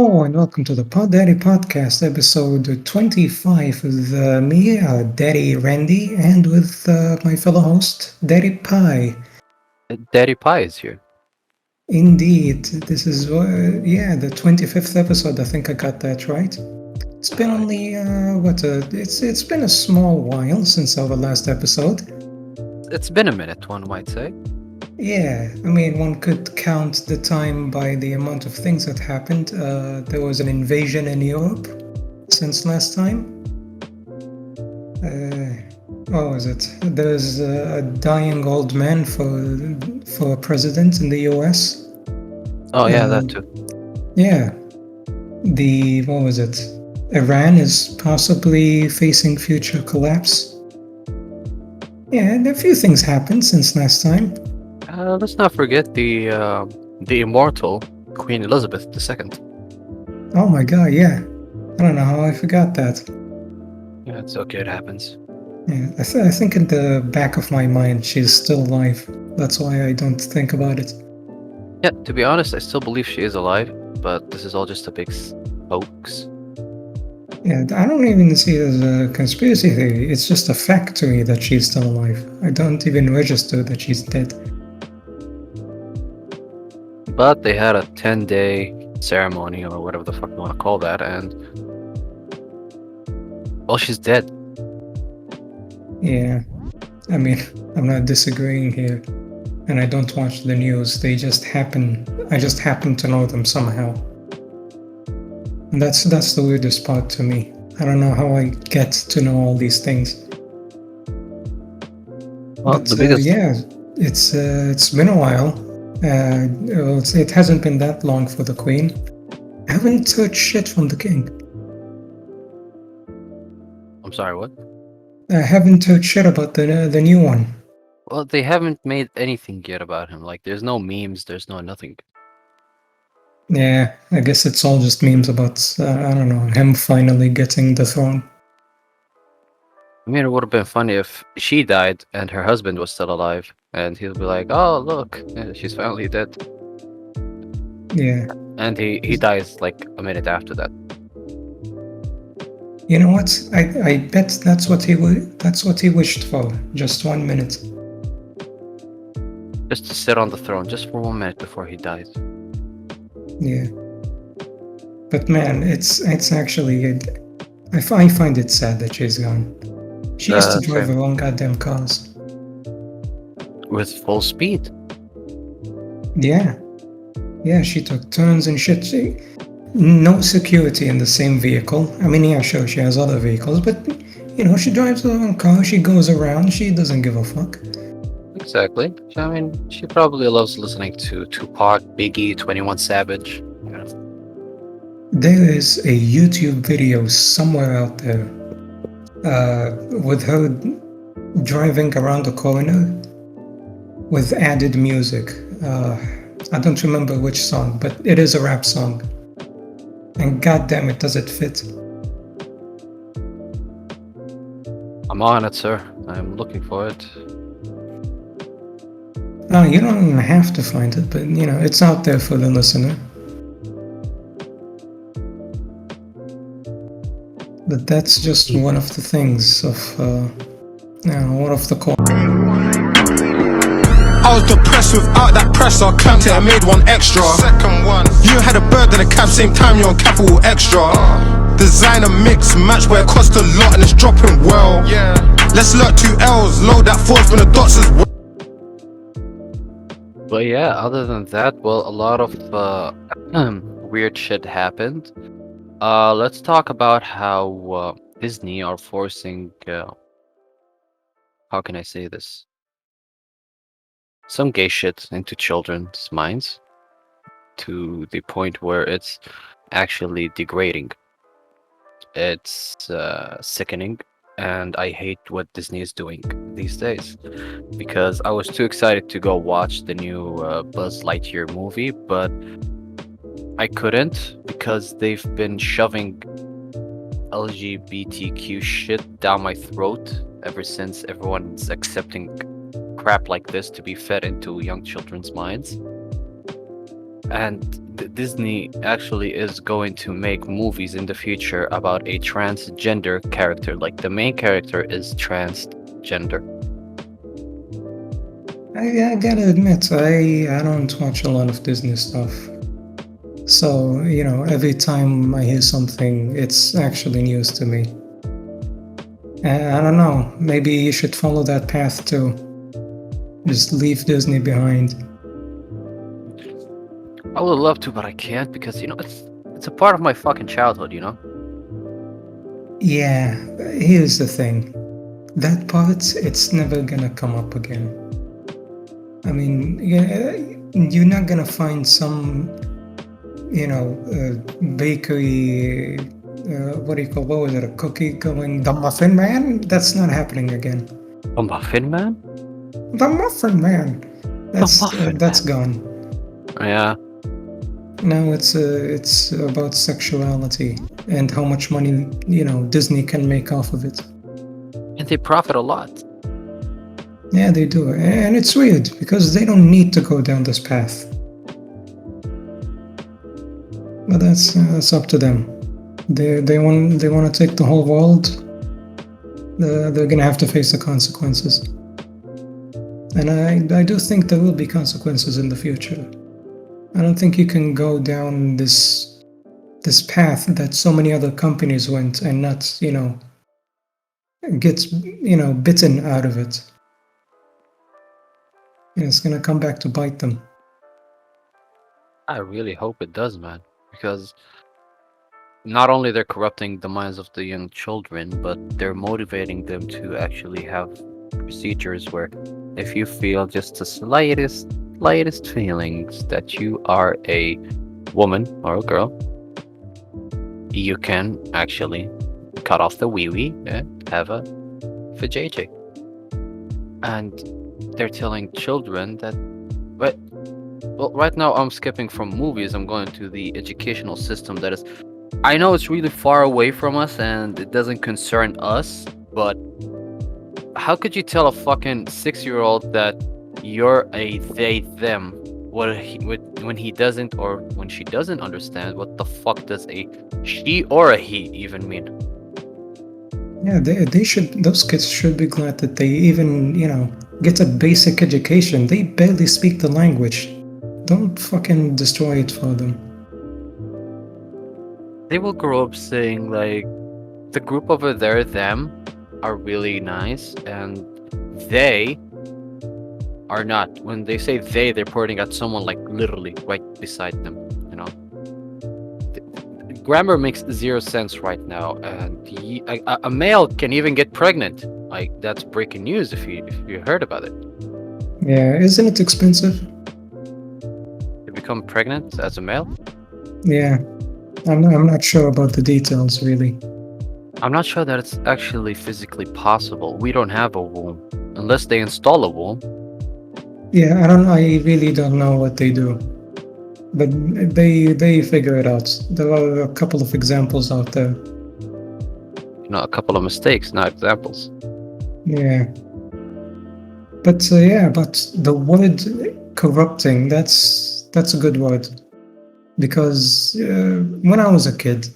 Oh, and welcome to the Daddy Podcast, episode 25, with me, Daddy Randy, and with my fellow host, Daddy Pie. Daddy Pie is here. Indeed, this is, the 25th episode. I think I got that right. It's been Uh, only, it's been a small while since our last episode. it's been a minute, one might say. Yeah, I mean, one could count the time by the amount of things that happened. There was an invasion in Europe since last time. What was it? There's a dying old man for president in the U.S. Oh yeah, Uh, that too. yeah, the what was it? Iran is possibly facing future collapse. Yeah, and a few things happened since last time. Let's not forget the immortal Queen Elizabeth II. Oh my God, yeah. I don't know how I forgot that. Yeah, it's okay. It happens. Yeah, I think in the back of my mind she's still alive. That's why I don't think about it. Yeah, to be honest, I still believe she is alive, but this is all just a big hoax. Yeah, I don't even see it as a conspiracy theory. It's just a fact to me that she's still alive. I don't even register that she's dead. But they had a 10-day ceremony or whatever the fuck you want to call that, and well, she's dead. Yeah, I mean, I'm not disagreeing here. And I don't watch the news. I just happen to know them somehow. And that's the weirdest part to me. I don't know how I get to know all these things. Well, But the biggest yeah, it's been a while. It hasn't been that long for the Queen. I haven't heard shit from the King. I'm sorry, what? I haven't heard shit about the new one. Well, they haven't made anything yet about him. Like, there's no memes, there's no nothing. Yeah, I guess it's all just memes about I don't know, him finally getting the throne. I mean, it would have been funny if she died and her husband was still alive, and he'll be like, "Oh, look, yeah, she's finally dead," Yeah. and he dies like a minute after that. You know what? I bet that's what he wished for. Just 1 minute. Just to sit on the throne, just for 1 minute before he dies. Yeah. But man, it's actually I find it sad that she's gone. She used to drive Same. her own goddamn cars. With full speed. Yeah. Yeah, she took turns and shit. No security in the same vehicle. I mean, yeah, sure, she has other vehicles, but she drives her own car, she goes around, she doesn't give a fuck. Exactly. I mean, she probably loves listening to Tupac, Biggie, 21 Savage. There is a YouTube video somewhere out there with her driving around the corner with added music. I don't remember which song, but it is a rap song. And goddamn it, does it fit? I'm on it, sir. I'm looking for it. No, you don't even have to find it, but it's out there for the listener. But that's just one of the things of, one of the core. I was depressed without that presser, clamped it and made one extra. Second one, you had a bird and a cap, same time you're on capital extra. Designer mix, match where it cost a lot and it's dropping well. Yeah. Let's lurk 2 L's, load that force when the dots as well. But yeah, other than that, well, a lot of weird shit happened. Let's talk about how Disney are forcing, how can I say this? Some gay shit into children's minds to the point where it's actually degrading. It's sickening, and I hate what Disney is doing these days, because I was too excited to go watch the new Buzz Lightyear movie, but I couldn't because they've been shoving LGBTQ shit down my throat ever since everyone's accepting crap like this to be fed into young children's minds. And Disney actually is going to make movies in the future about a transgender character. Like the main character is transgender. I gotta admit, I don't watch a lot of Disney stuff. So, every time I hear something, it's actually news to me. I don't know, maybe you should follow that path too. Just leave Disney behind. I would love to, but I can't because it's a part of my fucking childhood. Yeah, here's the thing. That part, it's never gonna come up again. I mean, you're not gonna find some, bakery, what was it, a cookie going, the Muffin Man? That's not happening again. A Muffin Man? The Muffin Man! That's gone. Yeah. Now it's about sexuality and how much money, Disney can make off of it. And they profit a lot. Yeah, they do. And it's weird because they don't need to go down this path. But that's up to them. They want to take the whole world. They're gonna have to face the consequences. And I do think there will be consequences in the future. I don't think you can go down this path that so many other companies went and not, get, bitten out of it. It's gonna come back to bite them. I really hope it does, man. Because not only they're corrupting the minds of the young children, but they're motivating them to actually have procedures where if you feel just the slightest feelings that you are a woman or a girl, you can actually cut off the wee-wee and have a vajayjay. And they're telling children that, well, right now I'm skipping from movies, I'm going to the educational system that is, I know it's really far away from us and it doesn't concern us, but how could you tell a fucking 6-year-old that you're a they them when he doesn't or when she doesn't understand what the fuck does a she or a he even mean? Yeah, those kids should be glad that they even, get a basic education. They barely speak the language. Don't fucking destroy it for them. They will grow up saying like, the group over there, them, are really nice, and they are not. When they say they're pointing at someone like literally right beside them, grammar makes zero sense right now, and a male can even get pregnant. Like, that's breaking news if you heard about it. Yeah, isn't it expensive? To become pregnant as a male? Yeah, I'm not sure about the details really. I'm not sure that it's actually physically possible. We don't have a womb unless they install a womb. Yeah, I really don't know what they do. But they figure it out. There are a couple of examples out there. A couple of mistakes, not examples. Yeah. But but the word corrupting, that's a good word. Because when I was a kid,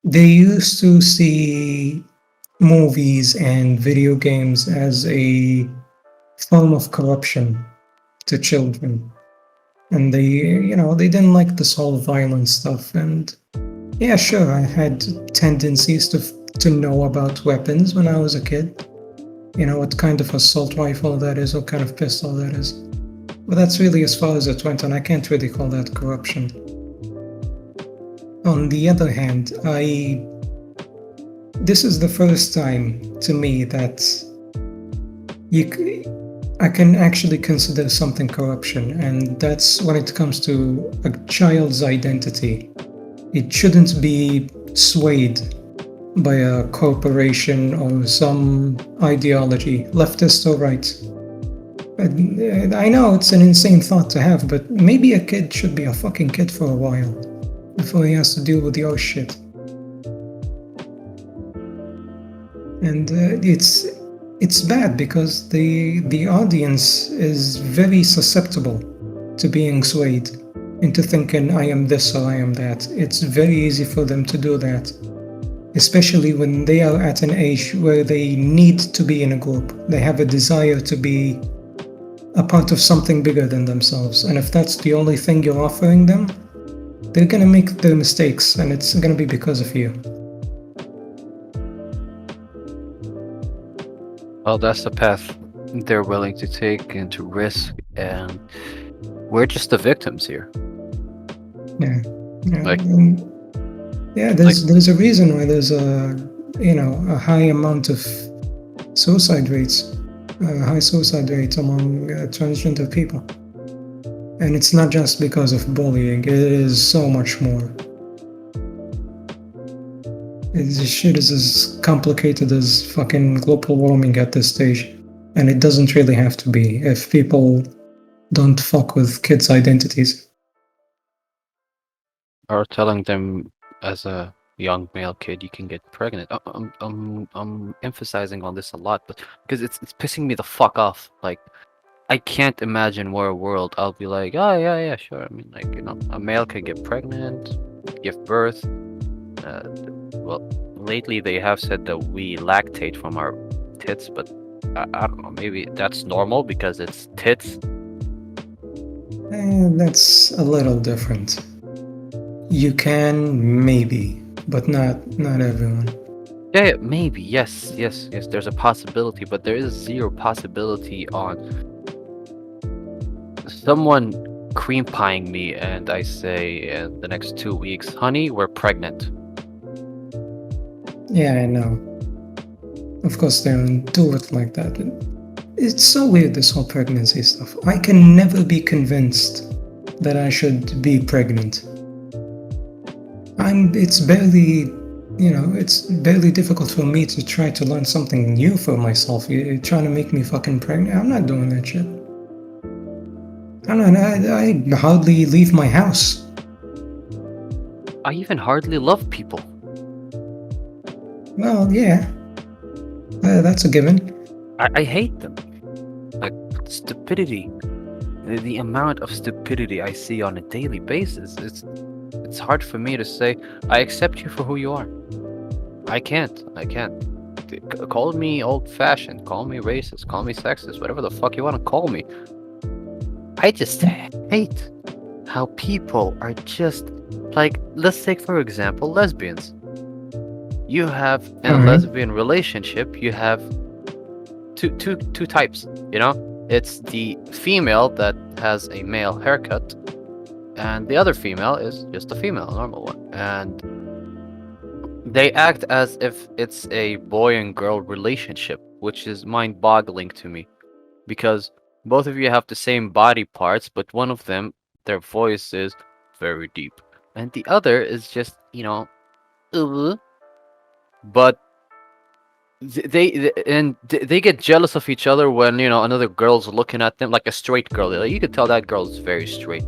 they used to see movies and video games as a form of corruption to children. And they didn't like this whole violent stuff. And yeah, sure, I had tendencies to know about weapons when I was a kid. What kind of assault rifle that is, what kind of pistol that is. But that's really as far as it went, and I can't really call that corruption. On the other hand, this is the first time to me that I can actually consider something corruption, and that's when it comes to a child's identity. It shouldn't be swayed by a corporation or some ideology, leftist or right. I know it's an insane thought to have, but maybe a kid should be a fucking kid for a while before he has to deal with your shit. And it's bad because the audience is very susceptible to being swayed. into thinking I am this or I am that. It's very easy for them to do that, especially when they are at an age where they need to be in a group. They have a desire to be a part of something bigger than themselves. And if that's the only thing you're offering them, they're gonna make their mistakes, and it's gonna be because of you. Well, that's the path they're willing to take and to risk, and we're just the victims here. Yeah. Like- yeah, there's a reason why there's a high amount of suicide rates, high suicide rates among transgender people, and it's not just because of bullying. It is so much more. This shit is as complicated as fucking global warming at this stage, and it doesn't really have to be if people don't fuck with kids' identities. Or telling them as a young male kid you can get pregnant. I'm emphasizing on this a lot, but because it's pissing me the fuck off. Like, I can't imagine where a world I'll be like, oh yeah, sure. I mean, like, a male can get pregnant, give birth. Well, lately they have said that we lactate from our tits, but I don't know. Maybe that's normal because it's tits. That's a little different. You can, maybe, but not everyone. Yeah, maybe. Yes. There's a possibility, but there is zero possibility on someone cream pieing me and I say in the next 2 weeks, honey, we're pregnant. Yeah, I know. Of course, they don't do it like that. It's so weird, this whole pregnancy stuff. I can never be convinced that I should be pregnant. It's barely difficult for me to try to learn something new for myself. You're trying to make me fucking pregnant? I'm not doing that shit. I hardly leave my house. I even hardly love people. Well, yeah. That's a given. I hate them. Like, stupidity. The amount of stupidity I see on a daily basis, it's hard for me to say, I accept you for who you are. I can't. Call me old-fashioned, call me racist, call me sexist, whatever the fuck you want to call me. I just hate how people are just, like, let's take for example lesbians. You have in a lesbian relationship, you have two types, It's the female that has a male haircut, and the other female is just a female, a normal one. And they act as if it's a boy and girl relationship, which is mind-boggling to me, because both of you have the same body parts, but one of them, their voice is very deep, and the other is just, but they get jealous of each other when another girl's looking at them, like a straight girl. Like, you can tell that girl's very straight.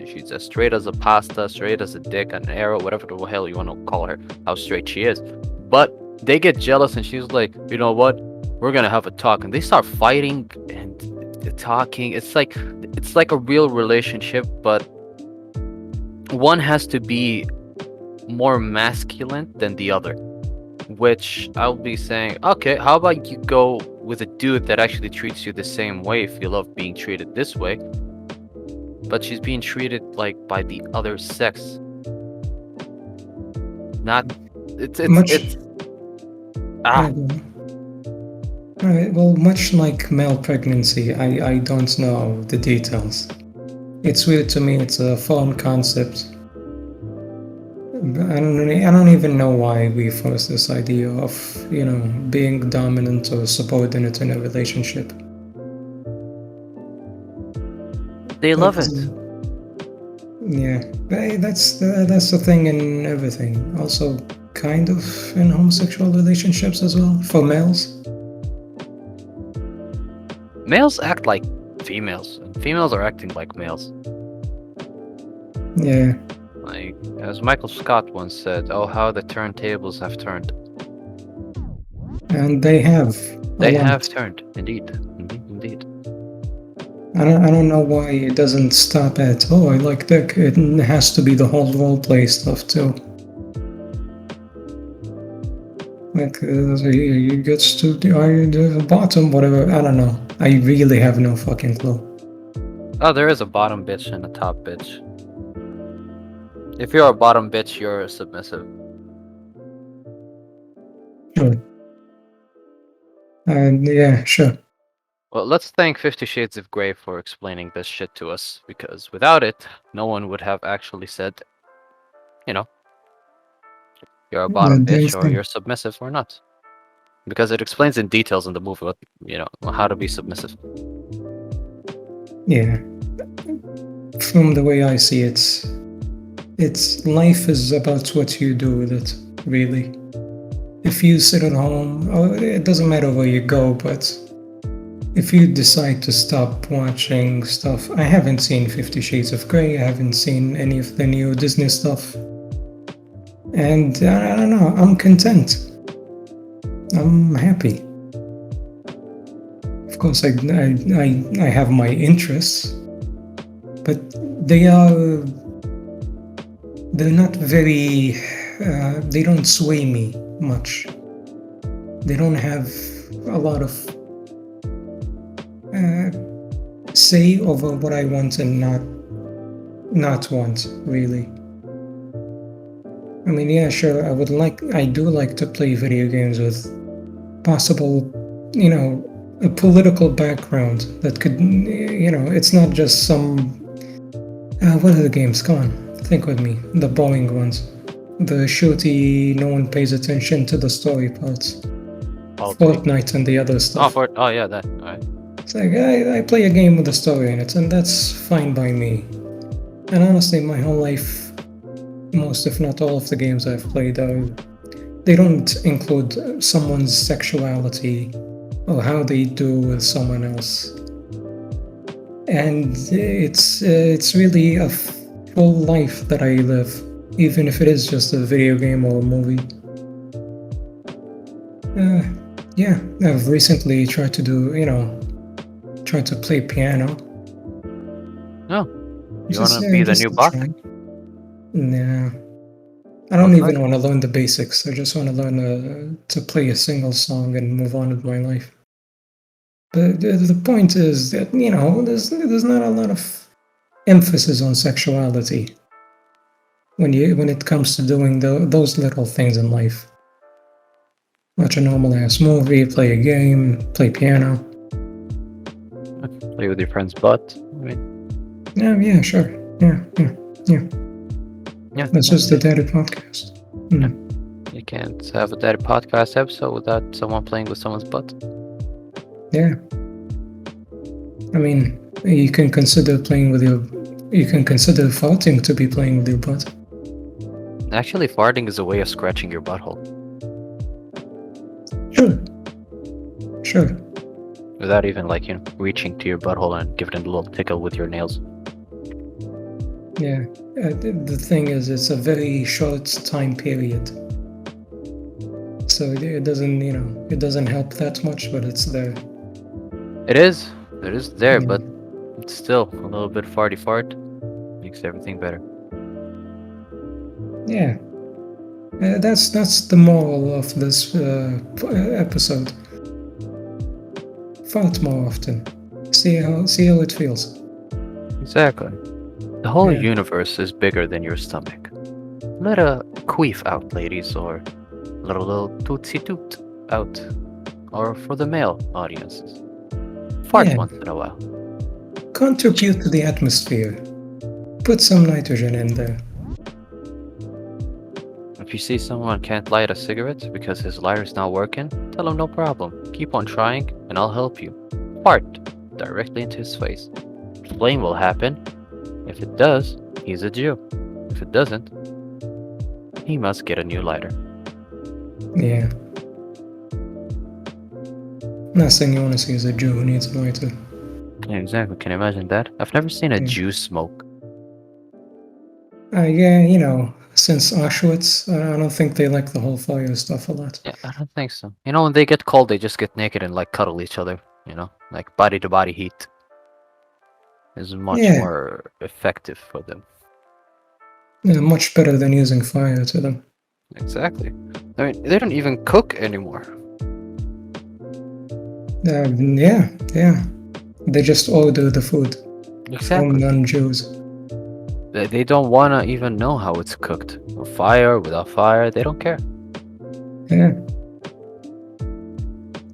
She's as straight as a pasta, straight as a dick, an arrow, whatever the hell you want to call her, how straight she is. But they get jealous, and she's like, you know what? We're gonna have a talk, and they start fighting and talking. It's like a real relationship, but one has to be more masculine than the other. Which I'll be saying, okay, how about you go with a dude that actually treats you the same way if you love being treated this way, but she's being treated like by the other sex. Not it's Alright, well, much like male pregnancy, I don't know the details. It's weird to me. It's a foreign concept. I don't even know why we force this idea of, being dominant or subordinate in a relationship. They love it. Yeah, that's the thing in everything. Also, kind of in homosexual relationships as well, for males. Males act like females, and females are acting like males. Yeah. Like, as Michael Scott once said, oh, how the turntables have turned. And they have. They have turned, indeed. I don't know why it doesn't stop at, oh, I like Dick. It has to be the whole roleplay stuff too. Like, he gets to the bottom, whatever. I don't know. I really have no fucking clue. Oh, there is a bottom bitch and a top bitch. If you're a bottom bitch, you're submissive. Sure. Yeah, sure. Well, let's thank 50 Shades of Grey for explaining this shit to us, because without it, no one would have actually said, you know, you're a bottom The damn bitch or thing. you're submissive or not. Because it explains in details in the movie what, how to be submissive. Yeah. From the way I see it, life is about what you do with it, really. If you sit at home, it doesn't matter where you go, but if you decide to stop watching stuff, I haven't seen 50 Shades of Grey, I haven't seen any of the new Disney stuff. And I don't know, I'm content. I'm happy. Of course, I have my interests, but they're not very, they don't sway me much. They don't have a lot of say over what I want and not want, really. I mean, yeah, sure, I do like to play video games with possible, a political background that could, it's not just some, what are the games? Come on, think with me. The boring ones. The shooty, no one pays attention to the story parts. Fortnite and the other stuff. Oh yeah, that. Alright. It's like, I play a game with a story in it, and that's fine by me. And honestly, my whole life, most if not all of the games I've played, they don't include someone's sexuality or how they do with someone else. And it's really a full life that I live, even if it is just a video game or a movie. Yeah, I've recently tried to play piano. No. You want to be the new Bach? Nah. I don't even want to learn the basics. I just want to learn to play a single song and move on with my life. But the point is that, there's not a lot of emphasis on sexuality when it comes to doing those little things in life. Watch a normal ass movie, play a game, play piano. Play with your friend's butt. Yeah, sure. Yeah. This is the Daddy podcast. You can't have a Daddy podcast episode without someone playing with someone's butt. Yeah. I mean, you can consider farting to be playing with your butt. Actually, farting is a way of scratching your butthole. Sure. Without even, reaching to your butthole and giving it a little tickle with your nails. Yeah. The thing is, it's a very short time period. So it doesn't help that much, but it's there. It is there, but it's still a little bit farty fart. Makes everything better. Yeah. That's the moral of this episode. Fart more often. See how it feels. Exactly. The whole universe is bigger than your stomach. Let a queef out, ladies, or let a little tootsie toot out. Or for the male audiences. Fart once in a while. Contribute to the atmosphere. Put some nitrogen in there. If you see someone can't light a cigarette because his lighter's not working, tell him no problem. Keep on trying, and I'll help you. Fart directly into his face. Flame will happen. If it does, he's a Jew. If it doesn't, he must get a new lighter. Yeah. Last thing you want to see is a Jew who needs a lighter. Yeah, exactly. Can you imagine that? I've never seen a Jew smoke. Yeah, since Auschwitz, I don't think they like the whole fire stuff a lot. Yeah, I don't think so. When they get cold, they just get naked and cuddle each other. Body to body heat. is much Yeah. more effective for them. Yeah, much better than using fire to them. Exactly. I mean, they don't even cook anymore. Yeah. They just order the food from Exactly. non-Jews. They don't want to even know how it's cooked. With fire, without fire, they don't care. Yeah.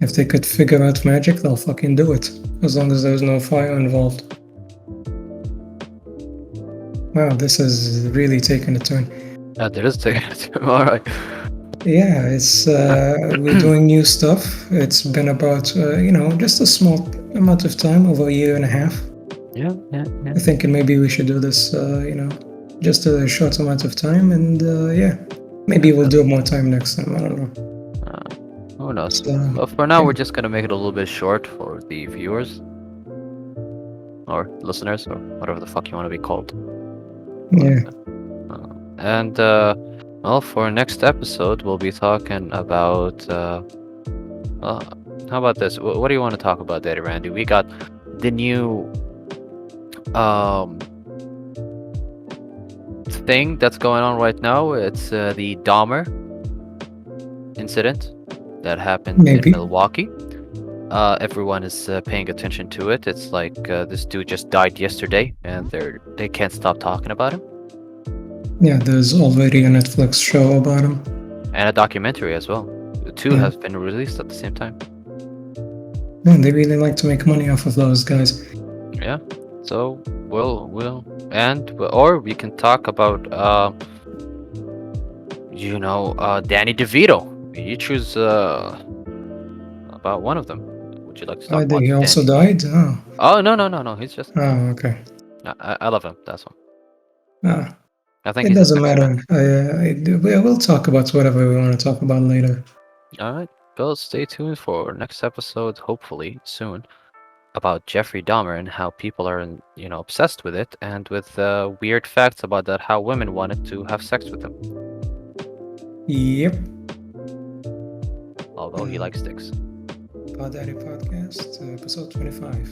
If they could figure out magic, they'll fucking do it. As long as there's no fire involved. Wow, this is really taking a turn. There is taking it. All right. Yeah, it's we're doing new stuff. It's been about just a small amount of time, over a year and a half. Yeah. I think maybe we should do this, just a short amount of time, and yeah, maybe we'll do more time next time. I don't know. Who knows? So, But for now, yeah. we're just gonna make it a little bit short for the viewers or listeners or whatever the fuck you want to be called. Yeah. And well, for next episode, we'll be talking about. How about this? What do you want to talk about, Daddy Randy? We got the new thing that's going on right now. It's the Dahmer incident that happened Maybe. in Milwaukee. Everyone is paying attention to it. It's like this dude just died yesterday, and they can't stop talking about him. Yeah, there's already a Netflix show about him. And a documentary as well. The two Yeah. have been released at the same time. Man, they really like to make money off of those guys. Yeah. So or we can talk about Danny DeVito. You choose about one of them. Would you like to talk Oh, about he also Danny? died? Oh. Oh no. He's just Oh, okay. I love him. That's one. Ah. I think It he's a doesn't sexy matter. man. We'll talk about whatever we want to talk about later. Alright. Well, stay tuned for next episode, hopefully soon, about Jeffrey Dahmer and how people are, obsessed with it, and with weird facts about that, how women wanted to have sex with him, Yep. although he likes dicks. Pod Daddy Podcast, episode 25.